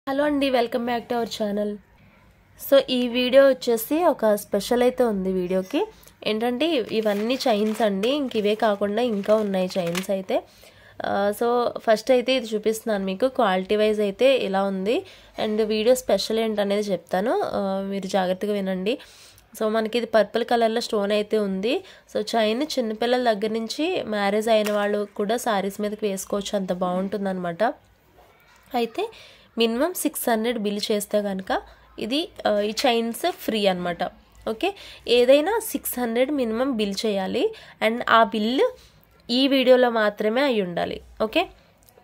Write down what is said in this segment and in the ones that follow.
Hello అండి, welcome back to our channel. So ఈ video వచ్చేసి ఒక స్పెషల్ అయితే ఉంది. వీడియోకి ఏంటంటే ఇవన్నీ చైన్స్ అండి, ఇంక ఇవే కాకుండా ఇంకా ఉన్నాయి చైన్స్ అయితే. సో ఫస్ట్ అయితే ఇది చూపిస్తున్నాను మీకు. క్వాలిటీ వైజ్ అయితే ఇలా ఉంది, అండ్ వీడియో స్పెషల్ ఏంటనేది చెప్తాను, మీరు జాగ్రత్తగా వినండి. సో మనకి ఇది పర్పుల్ కలర్లో స్టోన్ అయితే ఉంది. సో చైన్ చిన్నపిల్లల దగ్గర నుంచి మ్యారేజ్ అయిన వాళ్ళు కూడా శారీస్ మీదకి వేసుకోవచ్చు, అంత బాగుంటుంది అనమాట. అయితే మినిమం 600 బిల్ చేస్తే కనుక ఇది ఈ చైన్స్ ఫ్రీ అనమాట. ఓకే, ఏదైనా 600 మినిమం బిల్ చేయాలి, అండ్ ఆ బిల్ ఈ వీడియోలో మాత్రమే అయి ఉండాలి. ఓకే,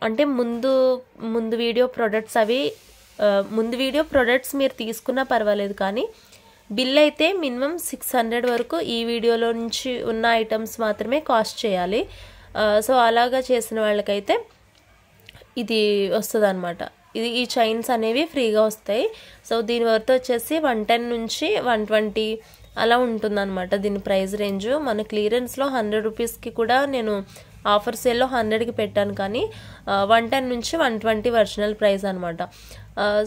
అంటే ముందు వీడియో ప్రొడక్ట్స్ ముందు వీడియో ప్రొడక్ట్స్ మీరు తీసుకున్నా పర్వాలేదు, కానీ బిల్ అయితే మినిమం 600 వరకు ఈ వీడియోలో నుంచి ఉన్న ఐటమ్స్ మాత్రమే కాస్ట్ చేయాలి. సో అలాగా చేసిన వాళ్ళకైతే ఇది వస్తుంది అనమాట. ఈ చైన్స్ అనేవి ఫ్రీగా వస్తాయి. సో దీని వర్త్ వచ్చేసి 110 నుంచి 120 అలా ఉంటుందన్నమాట దీని ప్రైస్ రేంజ్. మన క్లియరెన్స్లో 100 రూపీస్కి కూడా నేను ఆఫర్ సేల్లో 100కి పెట్టాను, కానీ 110 నుంచి 120 ఒరిజినల్ ప్రైస్ అనమాట.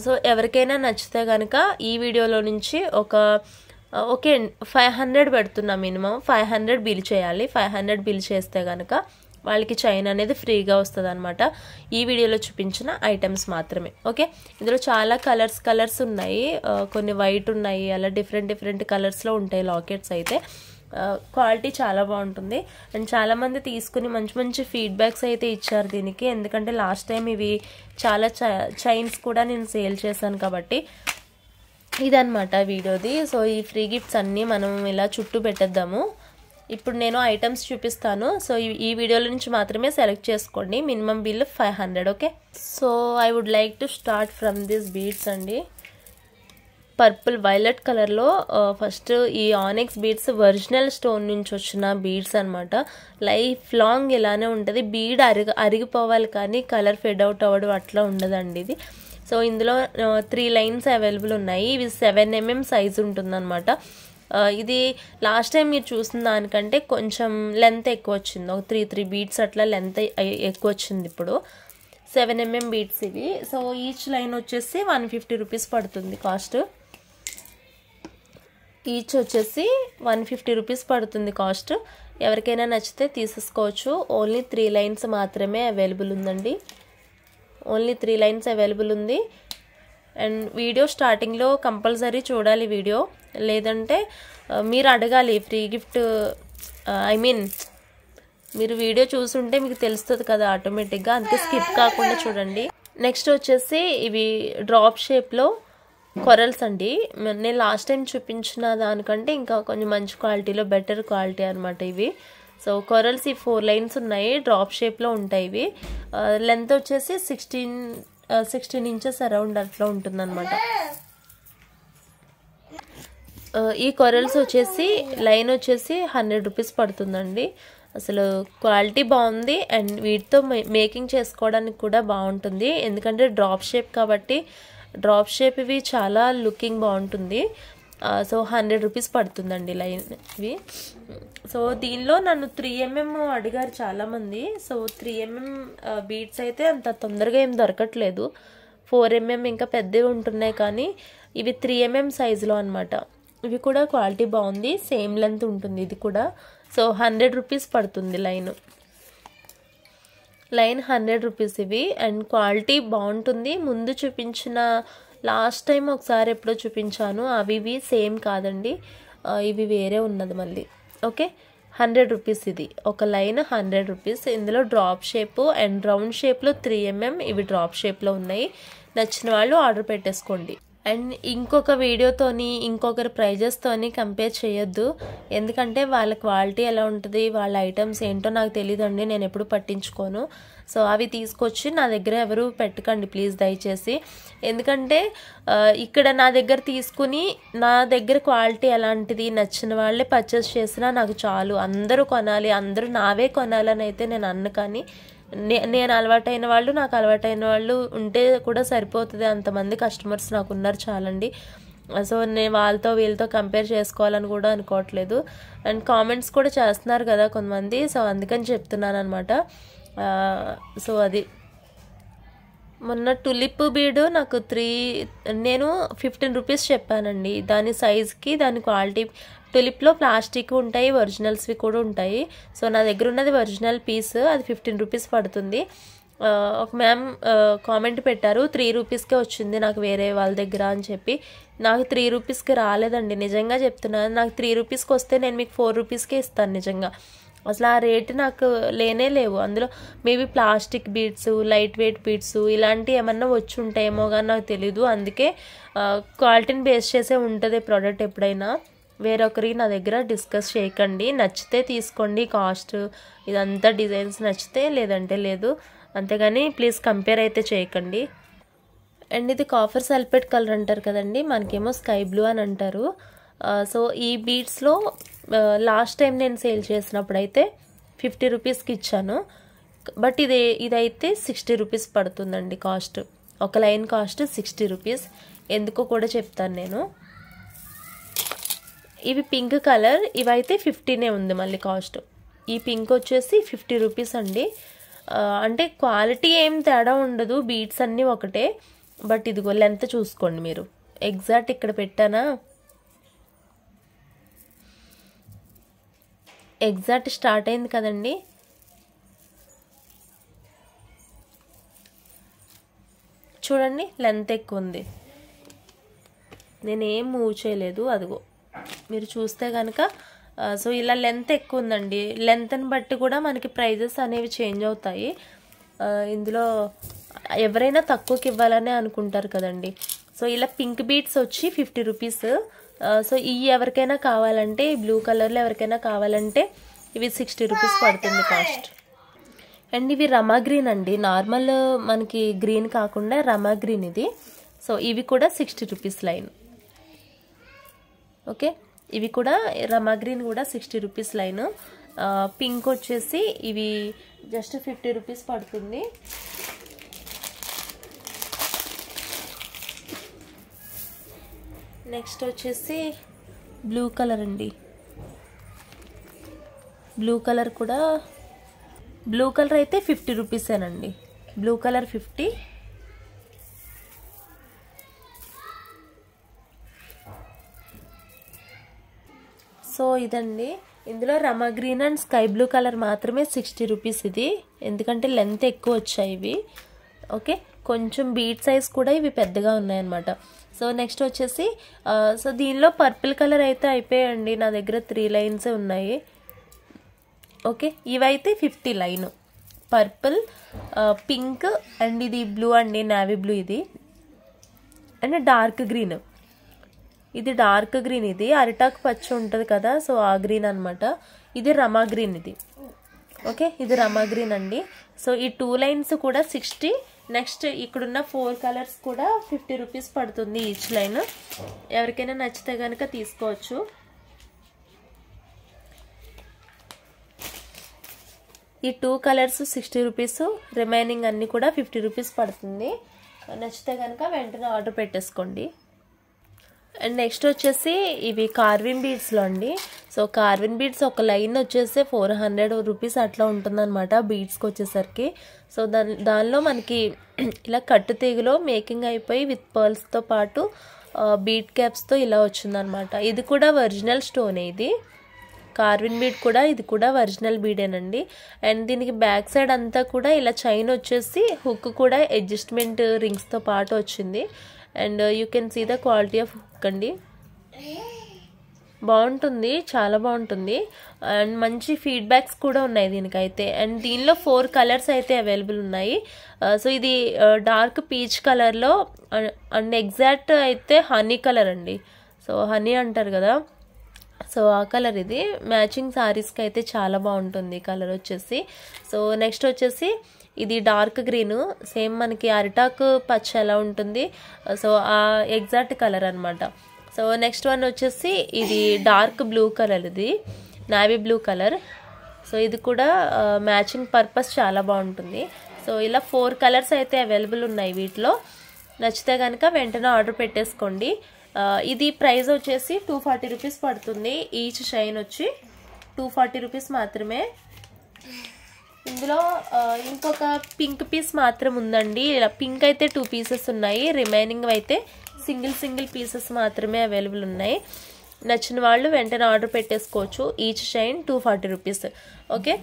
సో ఎవరికైనా నచ్చితే కనుక ఈ వీడియోలో నుంచి ఓకే 500 పెడుతున్నా, మినిమం 500 బిల్ చేయాలి. 500 బిల్ చేస్తే కనుక వాళ్ళకి చైన్ అనేది ఫ్రీగా వస్తుంది అనమాట, ఈ వీడియోలో చూపించిన ఐటమ్స్ మాత్రమే. ఓకే, ఇందులో చాలా కలర్స్ ఉన్నాయి, కొన్ని వైట్ ఉన్నాయి, అలా డిఫరెంట్ కలర్స్లో ఉంటాయి లాకెట్స్ అయితే. క్వాలిటీ చాలా బాగుంటుంది, అండ్ చాలామంది తీసుకుని మంచి ఫీడ్బ్యాక్స్ అయితే ఇచ్చారు దీనికి. ఎందుకంటే లాస్ట్ టైం ఇవి చాలా చైన్స్ కూడా నేను సేల్ చేశాను కాబట్టి. ఇదన్నమాట వీడియోది. సో ఈ ఫ్రీ గిఫ్ట్స్ అన్నీ మనం ఇలా చుట్టూ పెట్టేద్దాము. ఇప్పుడు నేను ఐటమ్స్ చూపిస్తాను, సో ఈ వీడియోలో నుంచి మాత్రమే సెలెక్ట్ చేసుకోండి. Minimum bill 500. Okay, so I would like to start from this beads అండి. పర్పుల్ వైలెట్ కలర్లో ఫస్ట్ ఈ ఆనెక్స్ బీడ్స్ ఒరిజినల్ స్టోన్ నుంచి వచ్చిన బీడ్స్ అనమాట. లైఫ్ లాంగ్ ఇలానే ఉంటుంది. బీడ్ అరిగిపోవాలి, కానీ కలర్ ఫెడ్ అవుట్ అవ్వడం అట్లా ఉండదండి ఇది. సో ఇందులో 3 లైన్స్ అవైలబుల్ ఉన్నాయి. ఇవి 7 mm సైజ్ ఉంటుందన్నమాట. ఇది లాస్ట్ టైం మీరు చూసిన దానికంటే కొంచెం లెంత్ ఎక్కువ వచ్చింది, ఒక 3 బీడ్స్ అట్లా లెంత్ ఎక్కువ వచ్చింది. ఇప్పుడు 7 mm బీడ్స్ ఇవి. సో ఈచ్ లైన్ వచ్చేసి 150 రూపీస్ పడుతుంది కాస్ట్. ఈచ్ వచ్చేసి 150 రూపీస్ పడుతుంది కాస్ట్. ఎవరికైనా నచ్చితే తీసేసుకోవచ్చు. ఓన్లీ 3 లైన్స్ మాత్రమే అవైలబుల్ ఉందండి, ఓన్లీ 3 లైన్స్ అవైలబుల్ ఉంది. అండ్ వీడియో స్టార్టింగ్లో కంపల్సరీ చూడాలి వీడియో, లేదంటే మీరు అడగాలి ఫ్రీ గిఫ్ట్. మీరు వీడియో చూసుంటే మీకు తెలుస్తుంది కదా ఆటోమేటిక్గా, అందుకే స్కిప్ కాకుండా చూడండి. నెక్స్ట్ వచ్చేసి ఇవి డ్రాప్ షేప్లో కొరల్స్ అండి. నేను లాస్ట్ టైం చూపించిన దానికంటే ఇంకా కొంచెం మంచి క్వాలిటీలో బెటర్ క్వాలిటీ అనమాట ఇవి. సో కొరల్స్ ఈ 4 లైన్స్ ఉన్నాయి, డ్రాప్ షేప్లో ఉంటాయి ఇవి. లెంత్ వచ్చేసి 16 ఇంచెస్ అరౌండ్ అట్లా ఉంటుందన్నమాట. ఈ కొరల్స్ వచ్చేసి లైన్ వచ్చేసి 100 రూపీస్ పడుతుందండి. అసలు క్వాలిటీ బాగుంది, అండ్ వీటితో మేకింగ్ చేసుకోవడానికి కూడా బాగుంటుంది. ఎందుకంటే డ్రాప్ షేప్ కాబట్టి, డ్రాప్ షేప్ ఇవి చాలా లుకింగ్ బాగుంటుంది. సో 100 రూపీస్ పడుతుందండి లైన్ ఇవి. సో దీనిలో నన్ను 3 mm అడిగారు చాలామంది. సో 3 mm బీడ్స్ అయితే అంత తొందరగా ఏం దొరకట్లేదు. 4 mm ఇంకా పెద్దవి ఉంటున్నాయి, కానీ ఇవి 3 mm సైజులో అనమాట. ఇవి కూడా క్వాలిటీ బాగుంది, సేమ్ లెంత్ ఉంటుంది ఇది కూడా. సో 100 రూపీస్ పడుతుంది లైన్ 100 రూపీస్ ఇవి. అండ్ క్వాలిటీ బాగుంటుంది. ముందు చూపించిన లాస్ట్ టైం ఒకసారి ఎప్పుడో చూపించాను, అవి సేమ్ కాదండి, ఇవి వేరే ఉన్నది మళ్ళీ. ఓకే, 100 రూపీస్ ఇది ఒక లైన్, 100 రూపీస్. ఇందులో డ్రాప్ షేప్ అండ్ రౌండ్ షేప్లో 3 mm ఇవి డ్రాప్ షేప్లో ఉన్నాయి. నచ్చిన వాళ్ళు ఆర్డర్ పెట్టేసుకోండి. అండ్ ఇంకొక వీడియోతోని ఇంకొకరి ప్రైజెస్తోని కంపేర్ చేయొద్దు, ఎందుకంటే వాళ్ళ క్వాలిటీ ఎలా ఉంటుంది, వాళ్ళ ఐటమ్స్ ఏంటో నాకు తెలియదండి, నేను ఎప్పుడు పట్టించుకోను. సో అవి తీసుకొచ్చి నా దగ్గర ఎవరు పెట్టకండి ప్లీజ్, దయచేసి. ఎందుకంటే ఇక్కడ నా దగ్గర తీసుకుని నా దగ్గర క్వాలిటీ ఎలాంటిది నచ్చిన వాళ్ళే పర్చేస్ చేసినా నాకు చాలు. అందరూ కొనాలి, అందరూ నావే కొనాలని అయితే నేను అన్ను, కానీ నేను అలవాటైన వాళ్ళు, నాకు అలవాటైన వాళ్ళు ఉంటే కూడా సరిపోతుంది. అంతమంది కస్టమర్స్ నాకు ఉన్నారు చాలండి. సో నేను వాళ్ళతో వీళ్ళతో కంపేర్ చేసుకోవాలని కూడా అనుకోవట్లేదు. అండ్ కామెంట్స్ కూడా చేస్తున్నారు కదా కొంతమంది, సో అందుకని చెప్తున్నాను అనమాట. సో అది మొన్న టులిప్ బీడ్ నాకు నేను 15 రూపీస్ చెప్పానండి. దాని సైజ్కి దాని క్వాలిటీ. టులిప్లో ప్లాస్టిక్ ఉంటాయి, ఒరిజినల్స్వి కూడా ఉంటాయి. సో నా దగ్గర ఉన్నది ఒరిజినల్ పీస్, అది 15 రూపీస్ పడుతుంది. ఒక మ్యామ్ కామెంట్ పెట్టారు 3 రూపీస్కే వచ్చింది నాకు వేరే వాళ్ళ దగ్గర అని చెప్పి. నాకు 3 రూపీస్కి రాలేదండి, నిజంగా చెప్తున్నాను. నాకు 3 రూపీస్కి వస్తే నేను మీకు 4 రూపీస్కే ఇస్తాను నిజంగా. అసలు ఆ రేటు నాకు లేవు. అందులో maybe plastic beads, light weight beads ఇలాంటివి ఏమన్నా వచ్చి ఉంటాయేమో కానీ నాకు తెలీదు. అందుకే క్వాలిటీని బేస్ చేసే ఉంటుంది ప్రోడక్ట్ ఎప్పుడైనా. వేరొకరికి నా దగ్గర డిస్కస్ చేయకండి. నచ్చితే తీసుకోండి, కాస్ట్ ఇదంతా డిజైన్స్ నచ్చితే, లేదంటే లేదు. అంతేగాని ప్లీజ్ కంపేర్ అయితే చేయకండి. అండ్ ఇది కాఫర్ సల్ఫేట్ కలర్ అంటారు కదండి, మనకేమో స్కై బ్లూ అని అంటారు. సో ఈ బీడ్స్లో లాస్ట్ టైం నేను సేల్ చేసినప్పుడు అయితే 50 రూపీస్కి ఇచ్చాను. బట్ ఇదైతే 60 రూపీస్ పడుతుందండి కాస్ట్. ఒక లైన్ కాస్ట్ 60 రూపీస్. ఎందుకో కూడా చెప్తాను నేను. ఇవి పింక్ కలర్, ఇవైతే 15 ఉంది మళ్ళీ కాస్ట్. ఈ పింక్ వచ్చేసి 50 రూపీస్ అండి. అంటే క్వాలిటీ ఏం తేడా ఉండదు, బీడ్స్ అన్నీ ఒకటే. బట్ ఇదిగో లెంత్ చూసుకోండి మీరు. ఎగ్జాక్ట్ ఇక్కడ పెట్టానా, ఎగ్జాక్ట్ స్టార్ట్ అయింది కదండి. చూడండి లెంత్ ఎక్కువ ఉంది, నేనేం మూవ్ చేయలేదు. అదిగో మీరు చూస్తే కనుక సో ఇలా లెంత్ ఎక్కువ ఉందండి. లెంత్ని బట్టి కూడా మనకి ప్రైజెస్ అనేవి చేంజ్ అవుతాయి. ఇందులో ఎవరైనా తక్కువకి ఇవ్వాలనే అనుకుంటారు కదండి. సో ఇలా పింక్ బీడ్స్ వచ్చి 50 రూపీస్. సో ఇవి ఎవరికైనా కావాలంటే, బ్లూ కలర్లో ఎవరికైనా కావాలంటే ఇవి 60 రూపీస్ పడుతుంది కాస్ట్. అండ్ ఇవి రమా గ్రీన్ అండి, నార్మల్ మనకి గ్రీన్ కాకుండా రమా గ్రీన్ ఇది. సో ఇవి కూడా 60 రూపీస్ లైన్. ఓకే, ఇవి కూడా రమా గ్రీన్ కూడా 60 రూపీస్ లైన్. పింక్ వచ్చేసి ఇవి జస్ట్ 50 రూపీస్ పడుతుంది. నెక్స్ట్ వచ్చేసి బ్లూ కలర్ అండి. బ్లూ కలర్ కూడా, బ్లూ కలర్ అయితే 50 రూపీసేనండి. Blue colour 50. సో ఇదండి. ఇందులో రమా green and sky blue colour మాత్రమే 60 రూపీస్ ఇది, ఎందుకంటే లెంత్ ఎక్కువ వచ్చాయి ఇవి. ఓకే, కొంచెం బీడ్ సైజ్ కూడా ఇవి పెద్దగా ఉన్నాయన్నమాట. సో నెక్స్ట్ వచ్చేసి సో దీనిలో పర్పుల్ కలర్ అయితే అయిపోయాయండి, నా దగ్గర 3 లైన్స్ ఉన్నాయి. ఓకే, ఇవైతే 50 లైన్. పర్పుల్, పింక్ అండ్ ఇది బ్లూ అండి, నావీ బ్లూ ఇది. అండ్ డార్క్ గ్రీన్, ఇది డార్క్ గ్రీన్. ఇది అరిటాకు పచ్చ ఉంటుంది కదా, సో ఆ గ్రీన్ అనమాట. ఇది రమా గ్రీన్ ఇది. ఓకే, ఇది రమా గ్రీన్ అండి. సో ఈ 2 లైన్స్ కూడా 60. నెక్స్ట్ ఇక్కడున్న 4 కలర్స్ కూడా 50 రూపీస్ పడుతుంది ఈచ్ లైన్. ఎవరికైనా నచ్చితే కనుక తీసుకోవచ్చు. ఈ 2 కలర్స్ 60 రూపీస్, రిమైనింగ్ అన్ని కూడా 50 రూపీస్ పడుతుంది. నచ్చితే కనుక వెంటనే ఆర్డర్ పెట్టేసుకోండి. అండ్ నెక్స్ట్ వచ్చేసి ఇవి కార్విన్ బీడ్స్లో అండి. సో కార్విన్ బీడ్స్ ఒక లైన్ వచ్చేసి 400 రూపీస్ అట్లా ఉంటుందన్నమాట బీడ్స్కి వచ్చేసరికి. సో దానిలో మనకి ఇలా కట్టు తీగలో మేకింగ్ అయిపోయి విత్ పర్ల్స్తో పాటు బీడ్ క్యాప్స్తో ఇలా వచ్చిందనమాట. ఇది కూడా ఒరిజినల్ స్టోనే, ఇది కార్విన్ బీడ్ కూడా, ఇది కూడా ఒరిజినల్ బీడేనండి. అండ్ దీనికి బ్యాక్ సైడ్ అంతా కూడా ఇలా చైన్ వచ్చేసి హుక్ కూడా అడ్జస్ట్మెంట్ రింగ్స్తో పాటు వచ్చింది. And you can see the quality of hook అండి, బాగుంటుంది, చాలా బాగుంటుంది. అండ్ మంచి ఫీడ్బ్యాక్స్ కూడా ఉన్నాయి దీనికైతే. అండ్ దీనిలో 4 కలర్స్ అయితే అవైలబుల్ ఉన్నాయి. సో ఇది డార్క్ పీచ్ కలర్లో అండ్ ఎగ్జాక్ట్ అయితే హనీ కలర్ అండి. సో హనీ అంటారు కదా, సో ఆ కలర్ ఇది. మ్యాచింగ్ శారీస్కి అయితే చాలా బాగుంటుంది కలర్ వచ్చేసి. సో నెక్స్ట్ వచ్చేసి ఇది డార్క్ గ్రీన్, సేమ్ మనకి అరిటాకు పచ్చ ఎలా ఉంటుంది, సో ఆ ఎగ్జాక్ట్ కలర్ అనమాట. సో నెక్స్ట్ వన్ వచ్చేసి ఇది డార్క్ బ్లూ కలర్, ఇది నావీ బ్లూ కలర్. సో ఇది కూడా మ్యాచింగ్ పర్పస్ చాలా బాగుంటుంది. సో ఇలా 4 కలర్స్ అయితే అవైలబుల్ ఉన్నాయి వీటిలో. నచ్చితే కనుక వెంటనే ఆర్డర్ పెట్టేసుకోండి. ఇది ప్రైస్ వచ్చేసి 240 రూపీస్ పడుతుంది. ఈచ్ షైన్ వచ్చి 240 రూపీస్ మాత్రమే. ఇందులో ఇంకొక పింక్ పీస్ మాత్రం ఉందండి. ఇలా పింక్ అయితే 2 పీసెస్ ఉన్నాయి, రిమైనింగ్ అయితే సింగిల్ పీసెస్ మాత్రమే అవైలబుల్ ఉన్నాయి. నచ్చిన వాళ్ళు వెంటనే ఆర్డర్ పెట్టేసుకోవచ్చు. Each chain 240 rupees. ఓకే,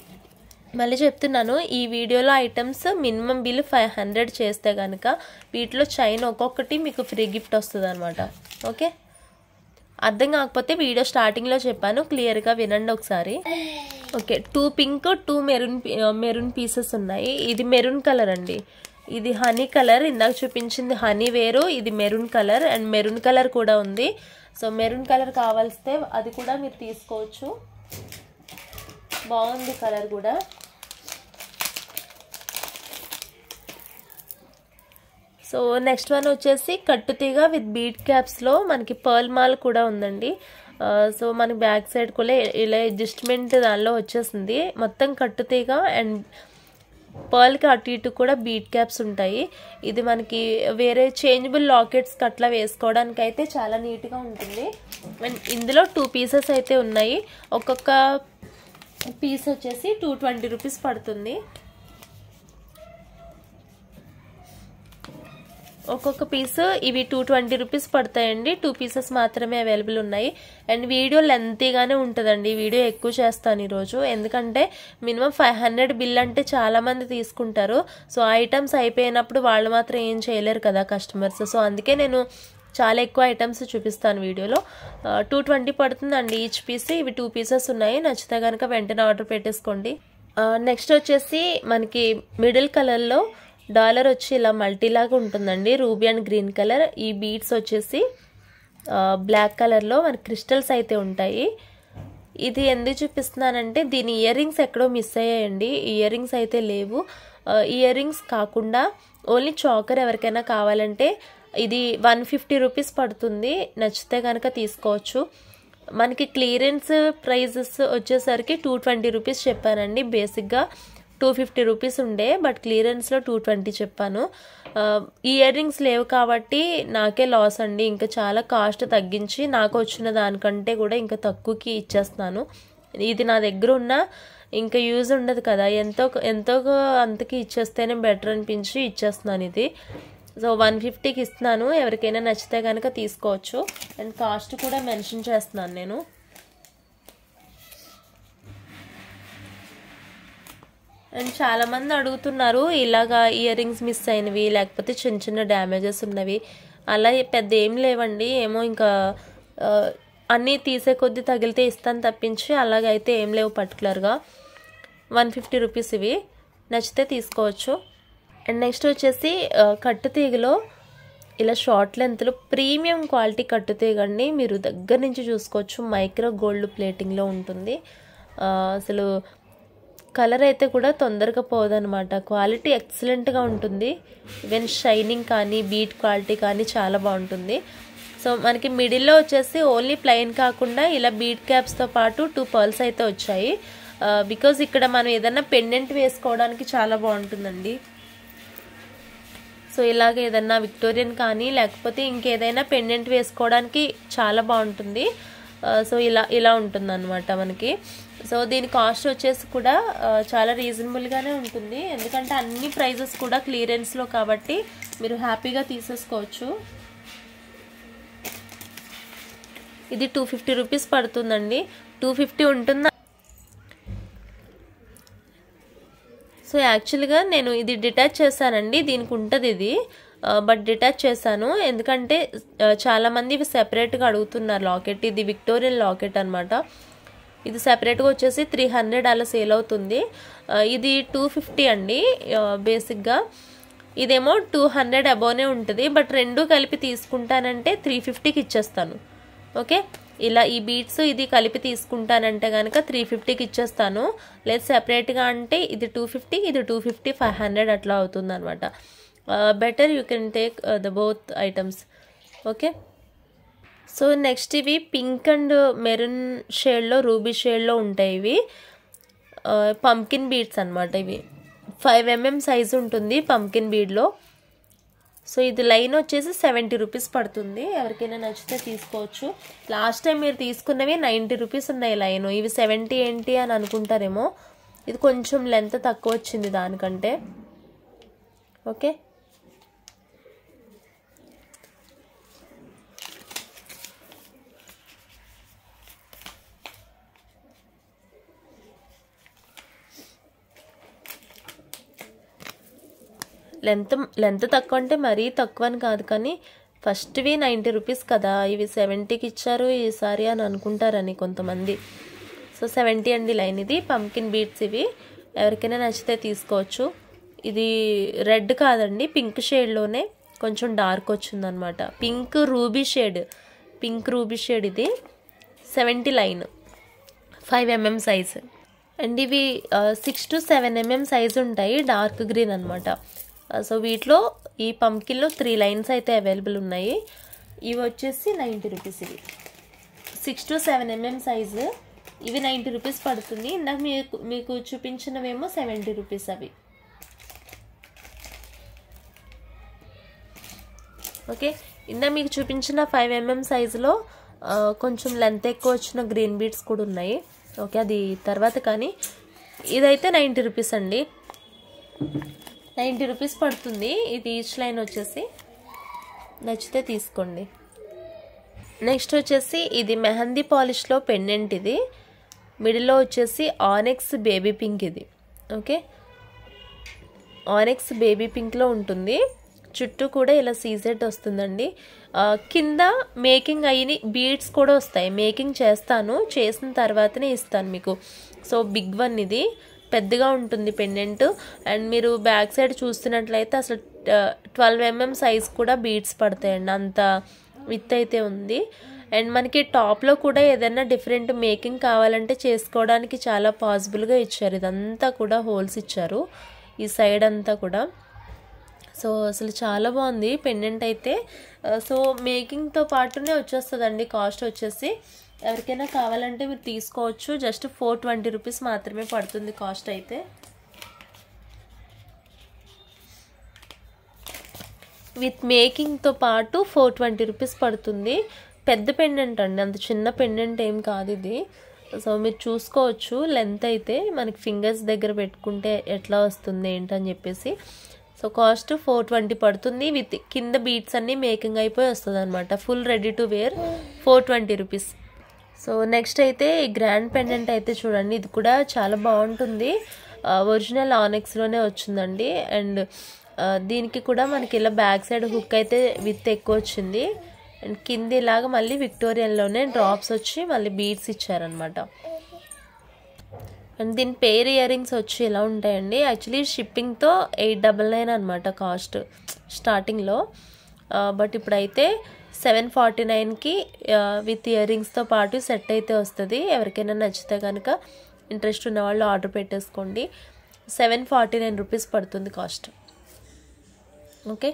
మళ్ళీ చెప్తున్నాను, ఈ వీడియోలో ఐటమ్స్ మినిమం బిల్ 500 చేస్తే కనుక వీటిలో చైన్ ఒక్కొక్కటి మీకు ఫ్రీ గిఫ్ట్ వస్తుంది అనమాట. ఓకే, అర్థం కాకపోతే వీడియో స్టార్టింగ్లో చెప్పాను, క్లియర్గా వినండి ఒకసారి. ఓకే, 2 పింక్ 2 మెరూన్ పీసెస్ ఉన్నాయి. ఇది మెరూన్ కలర్ అండి, ఇది హనీ కలర్. ఇందాక చూపించింది హనీ వేరు, ఇది maroon colour. And maroon colour కూడా ఉంది. సో మెరూన్ కలర్ కావాల్స్తే అది కూడా మీరు తీసుకోవచ్చు, బాగుంది కలర్ కూడా. సో నెక్స్ట్ వన్ వచ్చేసి కట్టుతీగ విత్ బీడ్ క్యాప్స్లో మనకి పర్ల్ మాల్ కూడా ఉందండి. సో మనకి బ్యాక్ సైడ్ కూడా ఇలా అడ్జస్ట్మెంట్ దానిలో వచ్చేసింది. మొత్తం కట్టుతీగ అండ్ పర్ల్కి అటు ఇటు కూడా బీడ్ క్యాప్స్ ఉంటాయి. ఇది మనకి వేరే చేంజబుల్ లాకెట్స్ అట్లా వేసుకోవడానికి అయితే చాలా నీట్గా ఉంటుంది. అండ్ ఇందులో 2 పీసెస్ అయితే ఉన్నాయి. ఒక్కొక్క పీస్ వచ్చేసి 220 రూపీస్ పడుతుంది. ఒక్కొక్క పీస్ ఇవి 220 రూపీస్ పడతాయండి. 2 పీసెస్ మాత్రమే అవైలబుల్ ఉన్నాయి. అండ్ వీడియో లెంతీగానే ఉంటుందండి, వీడియో ఎక్కువ చేస్తాను ఈరోజు, ఎందుకంటే మినిమం 500 బిల్ అంటే చాలామంది తీసుకుంటారు. సో ఐటమ్స్ అయిపోయినప్పుడు వాళ్ళు మాత్రం ఏం చేయలేరు కదా కస్టమర్స్. సో అందుకే నేను చాలా ఎక్కువ ఐటమ్స్ చూపిస్తాను వీడియోలో. 220 పడుతుందండి ఈచ్ పీస్. ఇవి 2 పీసెస్ ఉన్నాయి, నచ్చితే కనుక వెంటనే ఆర్డర్ పెట్టేసుకోండి. నెక్స్ట్ వచ్చేసి మనకి మిడిల్ కలర్లో డాలర్ వచ్చి ఇలా మల్టీలాగా ఉంటుందండి, రూబీ అండ్ గ్రీన్ కలర్. ఈ బీడ్స్ వచ్చేసి బ్లాక్ కలర్లో మనకి క్రిస్టల్స్ అయితే ఉంటాయి. ఇది ఎందుకు చూపిస్తున్నానంటే దీని ఇయర్ రింగ్స్ ఎక్కడో మిస్ అయ్యాయండి, ఇయర్ రింగ్స్ అయితే లేవు. ఇయర్ రింగ్స్ కాకుండా ఓన్లీ చాకర్ ఎవరికైనా కావాలంటే ఇది 150 రూపీస్ పడుతుంది, నచ్చితే కనుక తీసుకోవచ్చు. మనకి క్లియరెన్స్ ప్రైజెస్ వచ్చేసరికి 220 రూపీస్ చెప్పానండి. బేసిక్గా 250 రూపీస్ ఉండే, బట్ క్లియరెన్స్లో 220 చెప్పాను. ఇయర్ రింగ్స్ లేవు కాబట్టి నాకే లాస్ అండి, ఇంకా చాలా కాస్ట్ తగ్గించి నాకు వచ్చిన దానికంటే కూడా ఇంకా తక్కువకి ఇచ్చేస్తున్నాను. ఇది నా దగ్గర ఉన్న ఇంకా యూజ్ ఉండదు కదా, ఎంతో అంతకి ఇచ్చేస్తేనే బెటర్ అనిపించి ఇచ్చేస్తున్నాను ఇది. సో 150కి ఇస్తున్నాను, ఎవరికైనా నచ్చితే కనుక తీసుకోవచ్చు. అండ్ కాస్ట్ కూడా మెన్షన్ చేస్తున్నాను నేను. అండ్ చాలామంది అడుగుతున్నారు ఇలాగా ఇయర్ రింగ్స్ మిస్ అయినవి లేకపోతే చిన్న డ్యామేజెస్ ఉన్నవి. అలా పెద్ద ఏం లేవండి, ఏమో ఇంకా అన్నీ తీసే కొద్దీ తగిలితే ఇస్తాను తప్పించి అలాగైతే ఏం లేవు పర్టికులర్గా. 150 రూపీస్ ఇవి, నచ్చితే తీసుకోవచ్చు. అండ్ నెక్స్ట్ వచ్చేసి కట్టుతీగలో ఇలా షార్ట్ లెంత్లో ప్రీమియం క్వాలిటీ కట్టుతీగండి, మీరు దగ్గర నుంచి చూసుకోవచ్చు. మైక్రో గోల్డ్ ప్లేటింగ్లో ఉంటుంది. అసలు కలర్ అయితే కూడా తొందరగా పోదనమాట, క్వాలిటీ ఎక్సలెంట్గా ఉంటుంది. ఈవెన్ షైనింగ్ కానీ బీట్ క్వాలిటీ కానీ చాలా బాగుంటుంది. సో మనకి మిడిల్లో వచ్చేసి ఓన్లీ ప్లెయిన్ కాకుండా ఇలా బీట్ క్యాప్స్తో పాటు 2 పర్ల్స్ అయితే వచ్చాయి. బికాజ్ ఇక్కడ మనం ఏదైనా పెండెంట్ వేసుకోవడానికి చాలా బాగుంటుందండి. సో ఇలాగ ఏదన్నా విక్టోరియన్ కానీ లేకపోతే ఇంకేదైనా పెండెంట్ వేసుకోవడానికి చాలా బాగుంటుంది. సో ఇలా ఉంటుంది అనమాట మనకి. సో దీని కాస్ట్ వచ్చేసి కూడా చాలా రీజనబుల్గానే ఉంటుంది, ఎందుకంటే అన్ని ప్రైజెస్ కూడా క్లియరెన్స్లో కాబట్టి మీరు హ్యాపీగా తీసేసుకోవచ్చు. ఇది 250 రూపీస్ పడుతుందండి, 250 ఉంటుందా. సో యాక్చువల్గా నేను ఇది డిటాచ్ చేశానండి, దీనికి ఉంటుంది ఇది, బట్ డిటాచ్ చేశాను ఎందుకంటే చాలామంది ఇవి సెపరేట్గా అడుగుతున్నారు లాకెట్. ఇది విక్టోరియన్ లాకెట్ అనమాట. ఇది సెపరేట్గా వచ్చేసి 300 అలా సేల్ అవుతుంది. ఇది 250 అండి బేసిక్గా. ఇదేమో 200 అబోనే ఉంటుంది, బట్ రెండు కలిపి తీసుకుంటానంటే 350కి ఇచ్చేస్తాను. ఓకే, ఇలా ఈ బీట్స్ ఇది కలిపి తీసుకుంటానంటే కనుక 350కి ఇచ్చేస్తాను. లేదు సెపరేట్గా అంటే ఇది 250, ఇది 250, 500 అట్లా అవుతుంది అనమాట. Better you can take the both items. Okay, so next ఇవి పింక్ అండ్ మెరూన్ షేడ్లో రూబీ షేడ్లో ఉంటాయి. ఇవి పంకిన్ బీడ్స్ అనమాట. ఇవి 5 mm సైజు ఉంటుంది పంకిన్ బీడ్లో. సో ఇది లైన్ వచ్చేసి 70 రూపీస్ పడుతుంది, ఎవరికైనా నచ్చితే తీసుకోవచ్చు. లాస్ట్ టైం మీరు తీసుకున్నవి 90 రూపీస్ ఉన్నాయి లైన్, ఇవి 70 ఏంటి అని అనుకుంటారేమో. ఇది కొంచెం లెంత్ తక్కువ వచ్చింది దానికంటే. ఓకే, లెంత్ తక్కువ అంటే మరీ తక్కువ అని కాదు, కానీ ఫస్ట్వి 90 రూపీస్ కదా, ఇవి 70కి ఇచ్చారు ఈసారి అని అనుకుంటారని కొంతమంది. సో 70 అండి లైన్. ఇది పంకిన్ బీట్స్, ఇవి ఎవరికైనా నచ్చితే తీసుకోవచ్చు. ఇది రెడ్ కాదండి, పింక్ షేడ్లోనే కొంచెం డార్క్ వచ్చిందనమాట. పింక్ రూబీ షేడ్ ఇది 70 లైన్, 5 mm సైజ్. అండ్ ఇవి 6 to 7 mm సైజ్ ఉంటాయి, డార్క్ గ్రీన్ అనమాట. సో వీటిలో ఈ పంకిన్లో 3 లైన్స్ అయితే అవైలబుల్ ఉన్నాయి. ఇవి వచ్చేసి 90 రూపీస్. ఇవి 6 to 7 mm సైజు, ఇవి 90 రూపీస్ పడుతుంది. ఇందాక మీకు చూపించినవేమో 70 రూపీస్ అవి. ఓకే, ఇందాక మీకు చూపించిన 5 mm సైజులో కొంచెం లెంత్ ఎక్కువ వచ్చిన గ్రీన్ బీడ్స్ కూడా ఉన్నాయి. ఓకే, అది తర్వాత. కానీ ఇదైతే 90 రూపీస్ అండి, 90 రూపీస్ పడుతుంది. ఇది ఈచ్ లైన్ వచ్చేసి. నచ్చితే తీసుకోండి. నెక్స్ట్ వచ్చేసి ఇది మెహందీ పాలిష్లో పెండెంట్. ఇది మిడిల్లో వచ్చేసి ఆనెక్స్ బేబీ పింక్. ఇది ఓకే, ఆనెక్స్ బేబీ పింక్లో ఉంటుంది. చుట్టూ కూడా ఇలా సీజెట్ వస్తుందండి. కింద మేకింగ్ అయిన బీడ్స్ కూడా వస్తాయి. మేకింగ్ చేసిన తర్వాతనే ఇస్తాను మీకు. సో బిగ్ వన్, ఇది పెద్దగా ఉంటుంది పెండెంట్. అండ్ మీరు బ్యాక్ సైడ్ చూస్తున్నట్లయితే అసలు 12 mm సైజ్ కూడా బీడ్స్ పడతాయండి, అంత విత్ అయితే ఉంది. అండ్ మనకి టాప్లో కూడా ఏదైనా డిఫరెంట్ మేకింగ్ కావాలంటే చేసుకోవడానికి చాలా పాసిబుల్గా ఇచ్చారు. ఇదంతా కూడా హోల్స్ ఇచ్చారు ఈ సైడ్ అంతా కూడా. సో అసలు చాలా బాగుంది పెండెంట్ అయితే. సో మేకింగ్తో పాటునే వచ్చేస్తుందండి. కాస్ట్ వచ్చేసి ఎవరికైనా కావాలంటే మీరు తీసుకోవచ్చు. జస్ట్ 420 రూపీస్ మాత్రమే పడుతుంది కాస్ట్ అయితే. విత్ మేకింగ్తో పాటు 420 రూపీస్ పడుతుంది. పెద్ద పెండెంట్ అండి, అంత చిన్న పెండెంట్ ఏం కాదు ఇది. సో మీరు చూసుకోవచ్చు లెంత్ అయితే, మనకి ఫింగర్స్ దగ్గర పెట్టుకుంటే ఎట్లా వస్తుంది ఏంటని చెప్పేసి. సో కాస్ట్ 420 పడుతుంది. విత్ కింద బీట్స్ అన్నీ మేకింగ్ అయిపోయి వస్తుంది అనమాట. Full ready to wear 420 rupees. So next అయితే ఈ గ్రాండ్ పెండెంట్ అయితే చూడండి, ఇది కూడా చాలా బాగుంటుంది. ఒరిజినల్ ఆనెక్స్లోనే వచ్చిందండి. అండ్ దీనికి కూడా మనకి ఇలా బ్యాక్ సైడ్ హుక్ అయితే విత్ ఎక్కువ వచ్చింది. అండ్ కింద ఇలాగా మళ్ళీ విక్టోరియన్లోనే డ్రాప్స్ వచ్చి మళ్ళీ బీడ్స్ ఇచ్చారనమాట. అండ్ దీని పేర్ ఇయర్ రింగ్స్ వచ్చి ఇలా ఉంటాయండి. యాక్చువల్లీ షిప్పింగ్తో 899 అనమాట కాస్ట్ స్టార్టింగ్లో. బట్ ఇప్పుడైతే 749కి విత్ ఇయర్ రింగ్స్తో పాటు సెట్ అయితే వస్తుంది. ఎవరికైనా నచ్చితే కనుక ఇంట్రెస్ట్ ఉన్న వాళ్ళు ఆర్డర్ పెట్టేసుకోండి. 749 రూపీస్ పడుతుంది కాస్ట్. ఓకే,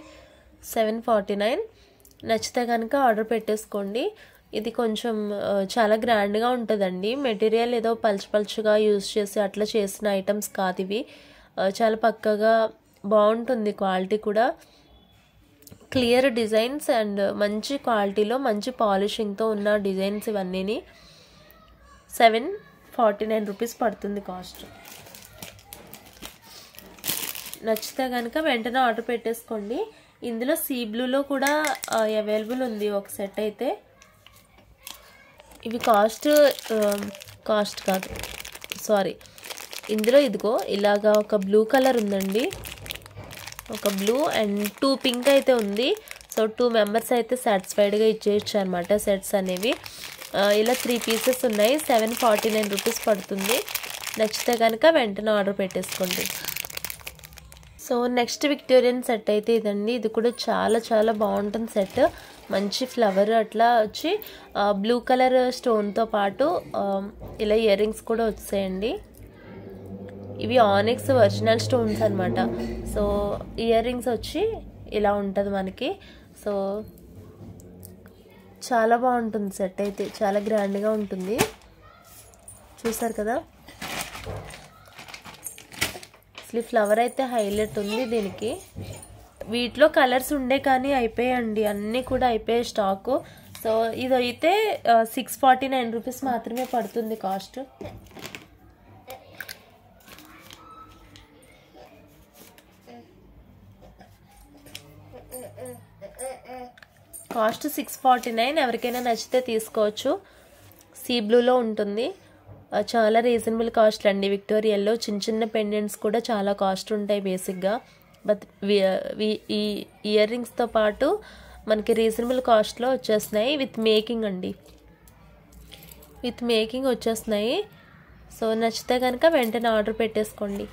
749. నచ్చితే కనుక ఆర్డర్ పెట్టేసుకోండి. ఇది కొంచెం చాలా గ్రాండ్గా ఉంటుందండి. మెటీరియల్ ఏదో పలుచగా యూజ్ చేసి అట్లా చేసిన ఐటమ్స్ కాదు ఇవి. చాలా పక్కగా బాగుంటుంది. క్వాలిటీ కూడా క్లియర్ డిజైన్స్ అండ్ మంచి క్వాలిటీలో మంచి పాలిషింగ్తో ఉన్న డిజైన్స్ ఇవన్నీ. 749 రూపీస్ పడుతుంది కాస్ట్. నచ్చితే కనుక వెంటనే ఆర్డర్ పెట్టేసుకోండి. ఇందులో సీ బ్లూలో కూడా అవైలబుల్ ఉంది ఒక సెట్ అయితే. ఇవి కాస్ట్ కాదు, సారీ. ఇందులో ఇదిగో ఇలాగా ఒక బ్లూ కలర్ ఉందండి, ఒక బ్లూ అండ్ 2 పింక్ అయితే ఉంది. సో 2 మెంబర్స్ అయితే సాటిస్ఫైడ్గా ఇచ్చేయచ్చు అనమాట సెట్స్ అనేవి. ఇలా 3 పీసెస్ ఉన్నాయి. 749 రూపీస్ పడుతుంది. నచ్చితే కనుక వెంటనే ఆర్డర్ పెట్టేసుకోండి. సో నెక్స్ట్ విక్టోరియన్ సెట్ అయితే ఇదండి. ఇది కూడా చాలా చాలా బాగుంటుంది సెట్. మంచి ఫ్లవర్ అట్లా వచ్చి బ్లూ కలర్ స్టోన్తో పాటు ఇలా ఇయర్ రింగ్స్ కూడా వచ్చాయండి. ఇవి ఆనెక్స్ ఒరిజినల్ స్టోన్స్ అనమాట. సో ఇయర్ రింగ్స్ వచ్చి ఇలా ఉంటుంది మనకి. సో చాలా బాగుంటుంది సెట్ అయితే, చాలా గ్రాండ్గా ఉంటుంది. చూసారు కదా, అసలు ఫ్లవర్ అయితే హైలైట్ ఉంది దీనికి. వీటిలో కలర్స్ ఉండే కానీ అయిపోయాయండి, అన్నీ కూడా అయిపోయాయి స్టాకు. సో ఇదైతే 649 రూపీస్ మాత్రమే పడుతుంది కాస్ట్. కాస్ట్ 649. ఎవరికైనా నచ్చితే తీసుకోవచ్చు. సీ బ్లూలో ఉంటుంది. చాలా రీజనబుల్ కాస్ట్ అండి. విక్టోరియాలో చిన్న చిన్న పెండెంట్స్ కూడా చాలా కాస్ట్ ఉంటాయి బేసిక్గా. బట్ ఈ ఇయర్ రింగ్స్తో పాటు మనకి రీజనబుల్ కాస్ట్లో వచ్చేస్తున్నాయి. విత్ మేకింగ్ అండి, విత్ మేకింగ్ వచ్చేస్తున్నాయి. సో నచ్చితే కనుక వెంటనే ఆర్డర్ పెట్టేసుకోండి.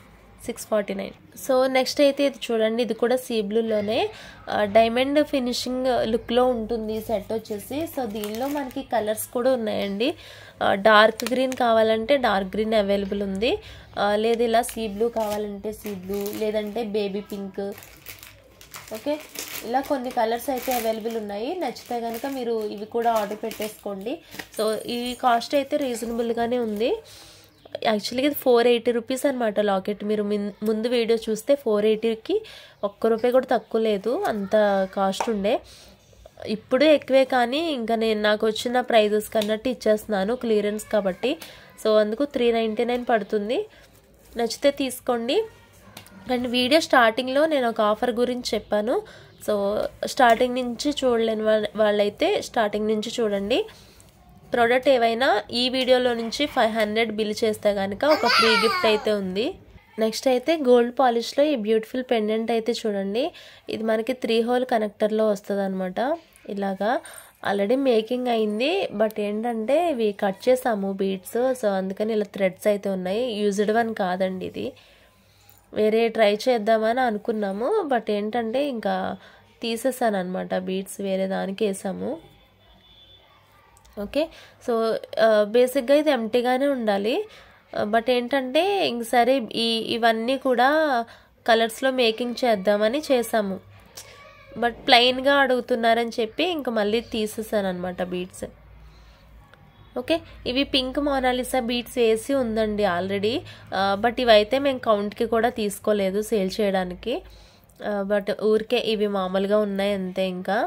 649. సో నెక్స్ట్ అయితే ఇది చూడండి, ఇది కూడా సీ బ్లూలోనే డైమండ్ ఫినిషింగ్ లుక్లో ఉంటుంది ఈ సెట్ వచ్చేసి. సో దీనిలో మనకి కలర్స్ కూడా ఉన్నాయండి. డార్క్ గ్రీన్ కావాలంటే డార్క్ గ్రీన్ అవైలబుల్ ఉంది, లేదు ఇలా సీ బ్లూ కావాలంటే సీ బ్లూ, లేదంటే బేబీ పింక్. ఓకే, ఇలా కొన్ని కలర్స్ అయితే అవైలబుల్ ఉన్నాయి. నచ్చితే కనుక మీరు ఇవి కూడా ఆర్డర్ పెట్టేసుకోండి. సో ఈ కాస్ట్ అయితే రీజనబుల్గానే ఉంది. యాక్చువల్గా ఇది 480 రూపీస్ అనమాట లాకెట్. మీరు ముందు వీడియో చూస్తే 480కి ₹1 కూడా తక్కువ లేదు, అంత కాస్ట్ ఉండే. ఇప్పుడు ఎక్కువే, కానీ ఇంకా నేను నాకు వచ్చిన ప్రైజెస్ కన్నట్టు ఇచ్చేస్తున్నాను, క్లియరెన్స్ కాబట్టి. సో అందుకు 399 పడుతుంది. నచ్చితే తీసుకోండి. అండ్ వీడియో స్టార్టింగ్లో నేను ఒక ఆఫర్ గురించి చెప్పాను. సో స్టార్టింగ్ నుంచి చూడలేని వాళ్ళైతే స్టార్టింగ్ నుంచి చూడండి. ప్రోడక్ట్ ఏవైనా ఈ వీడియోలో నుంచి 500 బిల్ చేస్తే కనుక ఒక ఫ్రీ గిఫ్ట్ అయితే ఉంది. నెక్స్ట్ అయితే గోల్డ్ పాలిష్లో ఈ బ్యూటిఫుల్ పెండెంట్ అయితే చూడండి. ఇది మనకి 3 హోల్ కనెక్టర్లో వస్తుంది అనమాట. ఇలాగా ఆల్రెడీ మేకింగ్ అయింది, బట్ ఏంటంటే ఇవి కట్ చేసాము బీడ్స్. సో అందుకని ఇలా థ్రెడ్స్ అయితే ఉన్నాయి. యూజ్డ్ వన్ కాదండి ఇది, వేరే ట్రై చేద్దామని అనుకున్నాము. బట్ ఏంటంటే ఇంకా తీసేసాను అనమాట బీడ్స్, వేరే దానికి వేసాము. ఓకే, సో బేసిక్గా ఇది ఎంటీగానే ఉండాలి. బట్ ఏంటంటే ఇంక సరే ఇవన్నీ కూడా కలర్స్లో మేకింగ్ చేద్దామని చేసాము. బట్ ప్లెయిన్గా అడుగుతున్నారని చెప్పి ఇంకా మళ్ళీ తీసేసాను అనమాట బీడ్స్. ఓకే, ఇవి పింక్ మోనాలిసా బీడ్స్ వేసి ఉందండి ఆల్రెడీ. బట్ ఇవైతే మేము కౌంట్కి కూడా తీసుకోలేదు సేల్ చేయడానికి. బట్ ఊరికే ఇవి మామూలుగా ఉన్నాయి అంతే. ఇంకా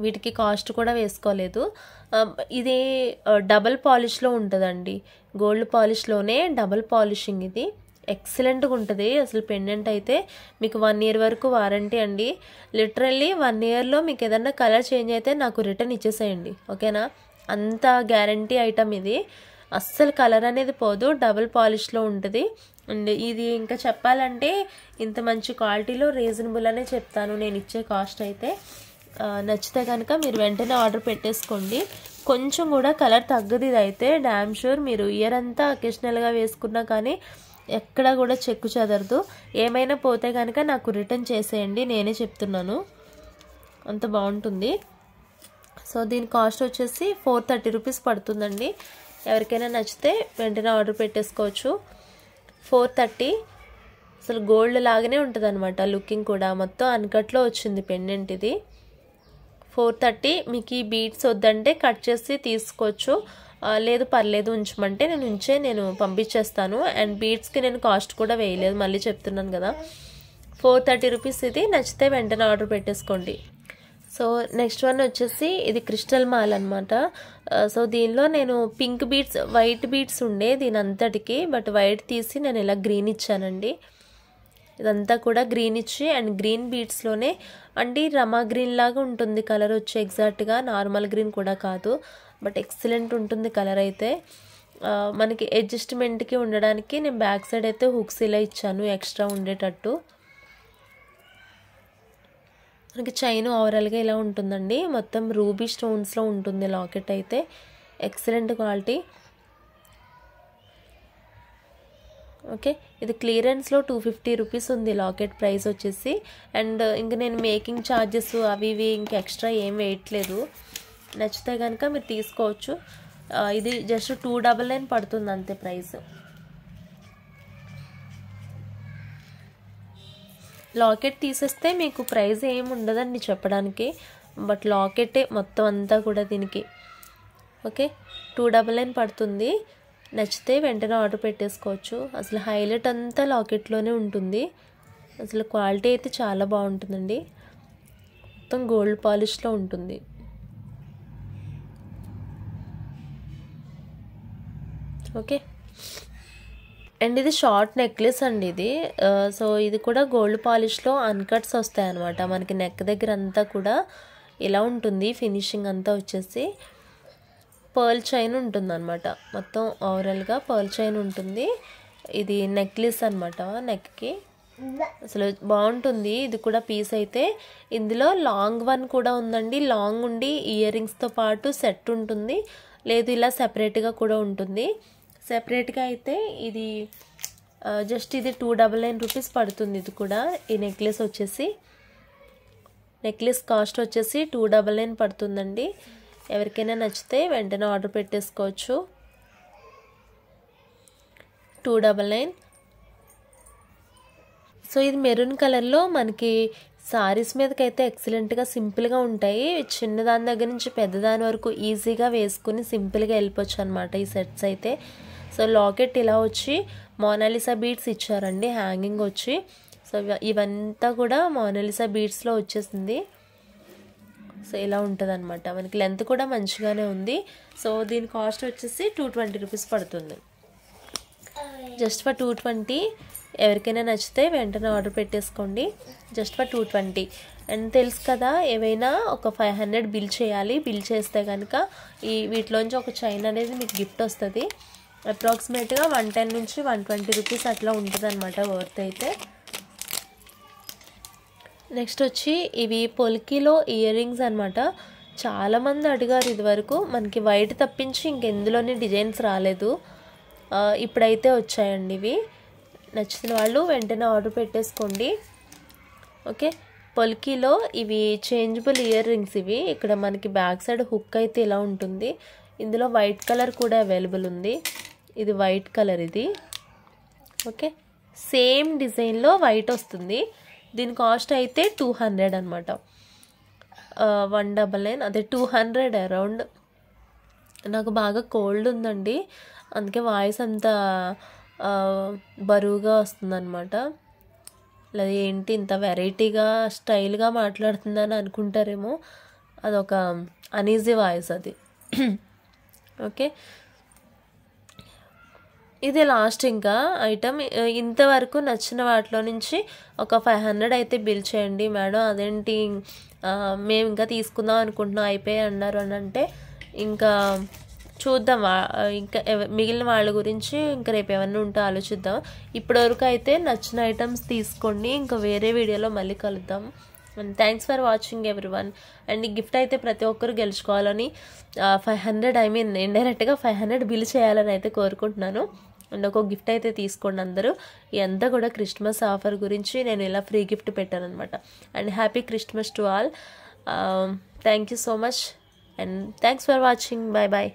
వీటికి కాస్ట్ కూడా వేసుకోలేదు. ఇది డబల్ పాలిష్లో ఉంటుందండి, గోల్డ్ పాలిష్లోనే డబల్ పాలిషింగ్. ఇది ఎక్సలెంట్గా ఉంటుంది అసలు. పెండెంట్ అయితే మీకు 1 ఇయర్ వరకు వారంటీ అండి. లిటరల్లీ 1 ఇయర్లో మీకు ఏదన్నా కలర్ చేంజ్ అయితే నాకు రిటర్న్ ఇచ్చేసేయండి, ఓకేనా? అంత గ్యారంటీ ఐటమ్ ఇది. అస్సలు కలర్ అనేది పోదు, డబల్ పాలిష్లో ఉంటుంది. అండ్ ఇది ఇంకా చెప్పాలంటే ఇంత మంచి క్వాలిటీలో రీజనబుల్ అనే చెప్తాను నేను ఇచ్చే కాస్ట్ అయితే. నచ్చితే కనుక మీరు వెంటనే ఆర్డర్ పెట్టేసుకోండి. కొంచెం కూడా కలర్ తగ్గదు ఇది అయితే, డ్యామ్ షూర్. మీరు ఇయర్ అంతా అకేషనల్గా వేసుకున్నా కానీ ఎక్కడ కూడా చెక్కు చెదరదు. ఏమైనా పోతే కనుక నాకు రిటర్న్ చేసేయండి, నేనే చెప్తున్నాను, అంత బాగుంటుంది. సో దీని కాస్ట్ వచ్చేసి 430 రూపీస్ పడుతుందండి. ఎవరికైనా నచ్చితే వెంటనే ఆర్డర్ పెట్టేసుకోవచ్చు. 430. అసలు గోల్డ్ లాగానే ఉంటుంది అనమాట లుకింగ్ కూడా. మొత్తం అన్కట్లో వచ్చింది పెండెంట్ ఇది. 430. మీకు ఈ బీడ్స్ వద్దంటే కట్ చేసి తీసుకోవచ్చు, లేదు పర్లేదు ఉంచమంటే నేను పంపించేస్తాను. అండ్ బీడ్స్కి నేను కాస్ట్ కూడా వేయలేదు, మళ్ళీ చెప్తున్నాను కదా. 430 రూపీస్ ఇది. నచ్చితే వెంటనే ఆర్డర్ పెట్టేసుకోండి. సో నెక్స్ట్ వన్ వచ్చేసి ఇది క్రిస్టల్ మాల్ అనమాట. సో దీనిలో నేను పింక్ బీడ్స్, వైట్ బీడ్స్ ఉండే దీని అంతటికి, బట్ వైట్ తీసి నేను ఇలా గ్రీన్ ఇచ్చానండి. ఇదంతా కూడా గ్రీన్ ఇచ్చి, అండ్ గ్రీన్ బీడ్స్లోనే అంటే రమా గ్రీన్ లాగా ఉంటుంది కలర్ వచ్చి, ఎగ్జాక్ట్గా నార్మల్ గ్రీన్ కూడా కాదు, బట్ ఎక్సలెంట్ ఉంటుంది కలర్ అయితే. మనకి అడ్జస్ట్మెంట్కి ఉండడానికి నేను బ్యాక్ సైడ్ అయితే హుక్స్ ఇలా ఇచ్చాను ఎక్స్ట్రా ఉండేటట్టు. మనకి చైన్ ఓవరాల్గా ఇలా ఉంటుందండి, మొత్తం రూబీ స్టోన్స్లో ఉంటుంది లాకెట్ అయితే. Excellent quality. ఓకే, ఇది క్లియరెన్స్లో 250 రూపీస్ ఉంది లాకెట్ ప్రైస్ వచ్చేసి. అండ్ ఇంక నేను మేకింగ్ ఛార్జెస్ అవి ఇవి ఇంక ఎక్స్ట్రా ఏం వేయట్లేదు. నచ్చితే కనుక మీరు తీసుకోవచ్చు. ఇది జస్ట్ 299 పడుతుంది అంతే ప్రైస్. లాకెట్ తీసేస్తే మీకు ప్రైస్ ఏమి ఉండదండి చెప్పడానికి, బట్ లాకెటే మొత్తం అంతా కూడా దీనికి. ఓకే, 299 పడుతుంది. నచ్చితే వెంటనే ఆర్డర్ పెట్టేసుకోవచ్చు. అసలు హైలైట్ అంతా లాకెట్లోనే ఉంటుంది. అసలు క్వాలిటీ అయితే చాలా బాగుంటుందండి, మొత్తం గోల్డ్ పాలిష్లో ఉంటుంది. ఓకే, అండ్ ఇది షార్ట్ నెక్లెస్ అండి ఇది. సో ఇది కూడా గోల్డ్ పాలిష్లో అన్కట్స్ వస్తాయి అన్నమాట. మనకి నెక్ దగ్గర అంతా కూడా ఇలా ఉంటుంది. ఫినిషింగ్ అంతా వచ్చేసి పర్ల్ చైన్ ఉంటుంది అనమాట. మొత్తం ఓవరాల్గా పర్ల్ చైన్ ఉంటుంది. ఇది నెక్లెస్ అనమాట నెక్కి. అసలు బాగుంటుంది ఇది కూడా పీస్ అయితే. ఇందులో లాంగ్ వన్ కూడా ఉందండి. లాంగ్ ఉండి ఇయర్ రింగ్స్తో పాటు సెట్ ఉంటుంది, లేదు ఇలా సెపరేట్గా కూడా ఉంటుంది. సెపరేట్గా అయితే ఇది జస్ట్ ఇది 299 రూపీస్ పడుతుంది. ఇది కూడా ఈ నెక్లెస్ వచ్చేసి నెక్లెస్ కాస్ట్ వచ్చేసి 299 పడుతుందండి. ఎవరికైనా నచ్చితే వెంటనే ఆర్డర్ పెట్టేసుకోవచ్చు. 299. సో ఇది మెరూన్ కలర్లో మనకి సారీస్ మీదకైతే ఎక్సలెంట్గా సింపుల్గా ఉంటాయి. చిన్నదాని దగ్గర నుంచి పెద్దదాని వరకు ఈజీగా వేసుకుని సింపుల్గా వెళ్ళిపోవచ్చు అనమాట ఈ సెట్స్ అయితే. సో లాకెట్ ఇలా వచ్చి మోనాలిసా బీడ్స్ ఇచ్చారండి, హ్యాంగింగ్ వచ్చి. సో ఇవంతా కూడా మోనాలిసా బీడ్స్లో వచ్చేసింది. సో ఇలా ఉంటుంది అనమాట. మనకి లెంత్ కూడా మంచిగానే ఉంది. సో దీని కాస్ట్ వచ్చేసి 220 రూపీస్ పడుతుంది. Just for 220. ఎవరికైనా నచ్చితే వెంటనే ఆర్డర్ పెట్టేసుకోండి. Just for 220. అండ్ తెలుసు కదా, ఏవైనా ఒక 500 బిల్ చేయాలి. బిల్ చేస్తే కనుక వీటిలోంచి ఒక చైన్ అనేది మీకు గిఫ్ట్ వస్తుంది. అప్రాక్సిమేట్గా 110 నుంచి 120 రూపీస్ అట్లా ఉంటుంది అనమాట వర్త్ అయితే. నెక్స్ట్ వచ్చి ఇవి పొలికిలో ఇయర్ రింగ్స్ అనమాట. చాలామంది అడిగారు ఇదివరకు. మనకి వైట్ తప్పించి ఇంకెందులోని డిజైన్స్ రాలేదు. ఇప్పుడైతే వచ్చాయండి ఇవి. నచ్చిన వాళ్ళు వెంటనే ఆర్డర్ పెట్టేసుకోండి. ఓకే, పొలికిలో ఇవి చేంజబుల్ ఇయర్ రింగ్స్ ఇవి. ఇక్కడ మనకి బ్యాక్ సైడ్ హుక్ అయితే ఇలా ఉంటుంది. ఇందులో వైట్ కలర్ కూడా అవైలబుల్ ఉంది. ఇది వైట్ కలర్ ఇది. ఓకే, సేమ్ డిజైన్లో వైట్ వస్తుంది. దీని కాస్ట్ అయితే 200 అనమాట. 199 అదే 200 అరౌండ్. నాకు బాగా కోల్డ్ ఉందండి, అందుకే వాయిస్ అంతా బరువుగా వస్తుందన్నమాట. లేదా ఏంటి ఇంత వెరైటీగా స్టైల్గా మాట్లాడుతుందని అనుకుంటారేమో. అదొక అనీజీ వాయిస్ అది. ఓకే, ఇది లాస్ట్ ఇంకా ఐటమ్. ఇంతవరకు నచ్చిన వాటిలో నుంచి ఒక 500 అయితే బిల్ చేయండి. మేడం అదేంటి మేము ఇంకా తీసుకుందాం అనుకుంటున్నాం అయిపోయి అన్నారు అని అంటే ఇంకా చూద్దాం. ఇంకా మిగిలిన వాళ్ళ గురించి ఇంకా రేపు ఏమన్నా ఉంటే ఆలోచిద్దాం. ఇప్పటివరకు అయితే నచ్చిన ఐటమ్స్ తీసుకోండి. ఇంకా వేరే వీడియోలో మళ్ళీ కలుద్దాం. And thanks for watching everyone. And ఈ గిఫ్ట్ అయితే ప్రతి ఒక్కరు గెలుచుకోవాలని 500 ఇండైరెక్ట్గా 500 బిల్ చేయాలని అయితే కోరుకుంటున్నాను. అండ్ ఒక గిఫ్ట్ అయితే తీసుకోండి అందరూ. ఇదంతా కూడా క్రిస్మస్ ఆఫర్ గురించి నేను ఇలా ఫ్రీ గిఫ్ట్ పెట్టాను అనమాట. And happy Christmas to all. Thank you so much and thanks for watching. Bye bye.